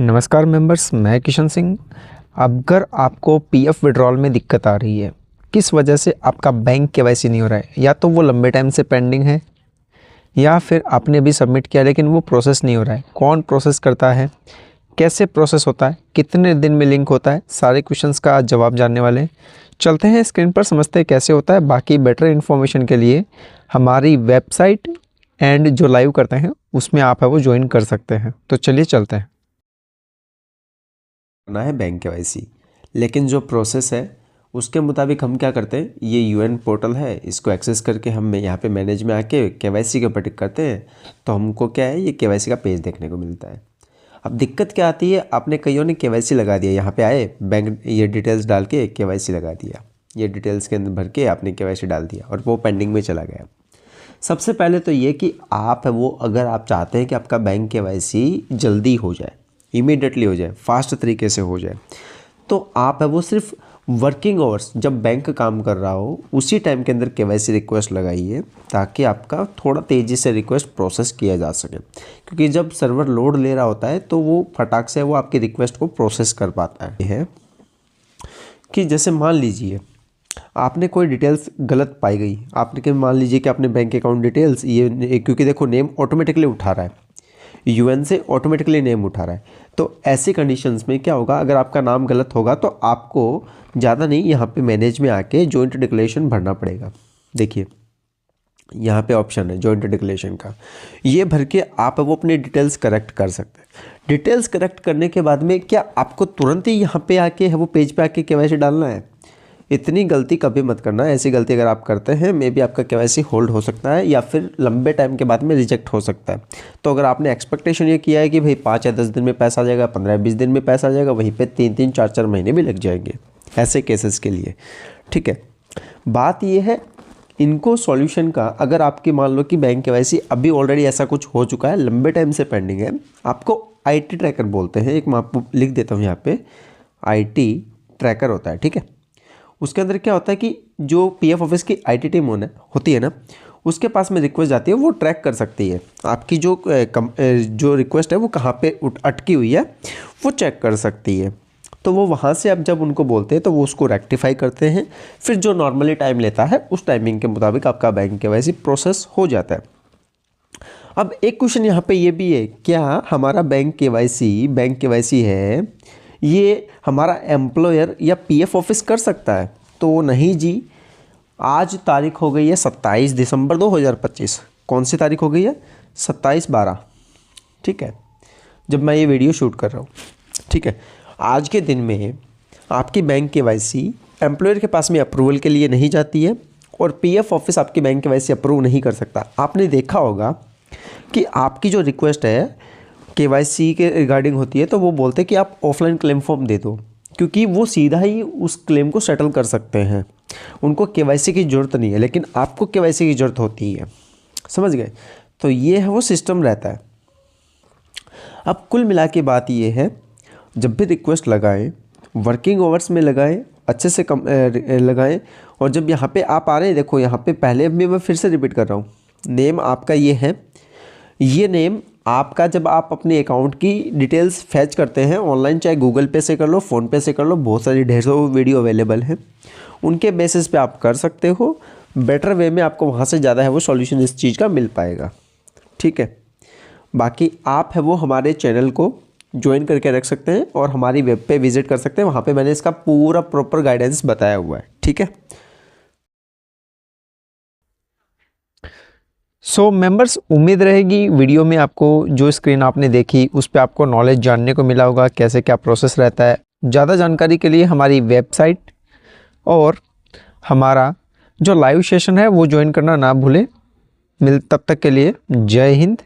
नमस्कार मेंबर्स, मैं किशन सिंह। अगर आपको पीएफ विड्रॉल में दिक्कत आ रही है, किस वजह से आपका बैंक केवाईसी नहीं हो रहा है, या तो वो लंबे टाइम से पेंडिंग है या फिर आपने भी सबमिट किया लेकिन वो प्रोसेस नहीं हो रहा है, कौन प्रोसेस करता है, कैसे प्रोसेस होता है, कितने दिन में लिंक होता है, सारे क्वेश्चंस का आज जवाब जानने वाले हैं। चलते हैं स्क्रीन पर, समझते हैं कैसे होता है। बाकी बेटर इन्फॉर्मेशन के लिए हमारी वेबसाइट एंड जो लाइव करते हैं उसमें आप है वो ज्वाइन कर सकते हैं। तो चलिए चलते हैं। करना है बैंक केवाईसी, लेकिन जो प्रोसेस है उसके मुताबिक हम क्या करते हैं, ये यूएन पोर्टल है, इसको एक्सेस करके हम यहाँ पे मैनेज में आके केवाईसी के ऊपर टिक करते हैं तो हमको क्या है, ये केवाईसी का पेज देखने को मिलता है। अब दिक्कत क्या आती है, आपने कईयों ने केवाईसी लगा दिया, यहाँ पे आए बैंक ये डिटेल्स डाल के केवाईसी लगा दिया, ये डिटेल्स के अंदर भर के आपने केवाईसी डाल दिया और वो पेंडिंग में चला गया। सबसे पहले तो ये कि आप है वो, अगर आप चाहते हैं कि आपका बैंक केवाईसी जल्दी हो जाए, इमीडिएटली हो जाए, फास्ट तरीके से हो जाए, तो आप है वो सिर्फ वर्किंग आवर्स जब बैंक काम कर रहा हो उसी टाइम के अंदर केवाईसी रिक्वेस्ट लगाइए, ताकि आपका थोड़ा तेज़ी से रिक्वेस्ट प्रोसेस किया जा सके। क्योंकि जब सर्वर लोड ले रहा होता है तो वो फटाक से वो आपकी रिक्वेस्ट को प्रोसेस कर पाता है। कि जैसे मान लीजिए आपने कोई डिटेल्स गलत पाई गई, आपने कि मान लीजिए कि आपने बैंक अकाउंट डिटेल्स ये, क्योंकि देखो नेम ऑटोमेटिकली उठा रहा है, यूएन से ऑटोमेटिकली नेम उठा रहा है, तो ऐसी कंडीशंस में क्या होगा, अगर आपका नाम गलत होगा तो आपको ज़्यादा नहीं, यहाँ पे मैनेज में आके जॉइंट डिक्लेरेशन भरना पड़ेगा। देखिए यहाँ पे ऑप्शन है जॉइंट डिक्लेरेशन का, ये भर के आप वो अपनी डिटेल्स करेक्ट कर सकते हैं। डिटेल्स करेक्ट करने के बाद में क्या आपको तुरंत ही यहाँ पे आके है वो पेज पे आके केवाईसी डालना है? इतनी गलती कभी मत करना। ऐसी गलती अगर आप करते हैं मे बी आपका केवाईसी होल्ड हो सकता है या फिर लंबे टाइम के बाद में रिजेक्ट हो सकता है। तो अगर आपने एक्सपेक्टेशन ये किया है कि भाई 5 या 10 दिन में पैसा आ जाएगा, 15 या 20 दिन में पैसा आ जाएगा, वहीं पे 3-3, 4-4 महीने भी लग जाएंगे ऐसे केसेस के लिए। ठीक है, बात ये है इनको सॉल्यूशन का, अगर आपकी मान लो कि बैंक केवाईसी अभी ऑलरेडी ऐसा कुछ हो चुका है, लंबे टाइम से पेंडिंग है, आपको IT ट्रैकर बोलते हैं। एक मैं आपको लिख देता हूँ यहाँ पे, IT ट्रैकर होता है। ठीक है, उसके अंदर क्या होता है कि जो पीएफ ऑफिस की IT टीम होती है ना, उसके पास में रिक्वेस्ट जाती है, वो ट्रैक कर सकती है आपकी जो रिक्वेस्ट है वो कहाँ पे अटकी हुई है, वो चेक कर सकती है। तो वो वहाँ से अब जब उनको बोलते हैं तो वो उसको रेक्टिफाई करते हैं, फिर जो नॉर्मली टाइम लेता है उस टाइमिंग के मुताबिक आपका बैंक केवाईसी प्रोसेस हो जाता है। अब एक क्वेश्चन यहाँ पे ये भी है, क्या हमारा बैंक केवाईसी है ये हमारा एम्प्लॉयर या पीएफ ऑफिस कर सकता है? तो नहीं जी। आज तारीख हो गई है 27 दिसंबर 2025। कौन सी तारीख हो गई है? 27/12। ठीक है, जब मैं ये वीडियो शूट कर रहा हूँ। ठीक है, आज के दिन में आपकी बैंक केवाईसी एम्प्लॉयर के पास में अप्रूवल के लिए नहीं जाती है और पीएफ ऑफिस आपकी बैंक केवाईसी अप्रूव नहीं कर सकता। आपने देखा होगा कि आपकी जो रिक्वेस्ट है केवाईसी के रिगार्डिंग होती है तो वो बोलते हैं कि आप ऑफलाइन क्लेम फॉर्म दे दो, क्योंकि वो सीधा ही उस क्लेम को सेटल कर सकते हैं, उनको केवाईसी की ज़रूरत नहीं है, लेकिन आपको केवाईसी की ज़रूरत होती है। समझ गए? तो ये है वो सिस्टम रहता है। अब कुल मिला के बात ये है, जब भी रिक्वेस्ट लगाएं वर्किंग आवर्स में लगाएं, अच्छे से लगाएं। और जब यहाँ पे आप आ रहे हैं, देखो यहाँ पे पहले भी मैं फिर से रिपीट कर रहा हूँ, नेम आपका ये है, ये नेम आपका जब आप अपने अकाउंट की डिटेल्स फैच करते हैं ऑनलाइन, चाहे गूगल पे से कर लो, फ़ोनपे से कर लो, बहुत सारी ढेरों वीडियो अवेलेबल हैं, उनके बेसिस पे आप कर सकते हो। बेटर वे में आपको वहाँ से ज़्यादा है वो सॉल्यूशन इस चीज़ का मिल पाएगा। ठीक है, बाकी आप है वो हमारे चैनल को ज्वाइन करके रख सकते हैं और हमारी वेब पे विजिट कर सकते हैं, वहाँ पे मैंने इसका पूरा प्रॉपर गाइडेंस बताया हुआ है। ठीक है, सो मेंबर्स, उम्मीद रहेगी वीडियो में आपको जो स्क्रीन आपने देखी उस पर आपको नॉलेज जानने को मिला होगा, कैसे क्या प्रोसेस रहता है। ज़्यादा जानकारी के लिए हमारी वेबसाइट और हमारा जो लाइव सेशन है वो ज्वाइन करना ना भूलें। तब तक के लिए जय हिंद,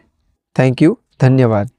थैंक यू, धन्यवाद।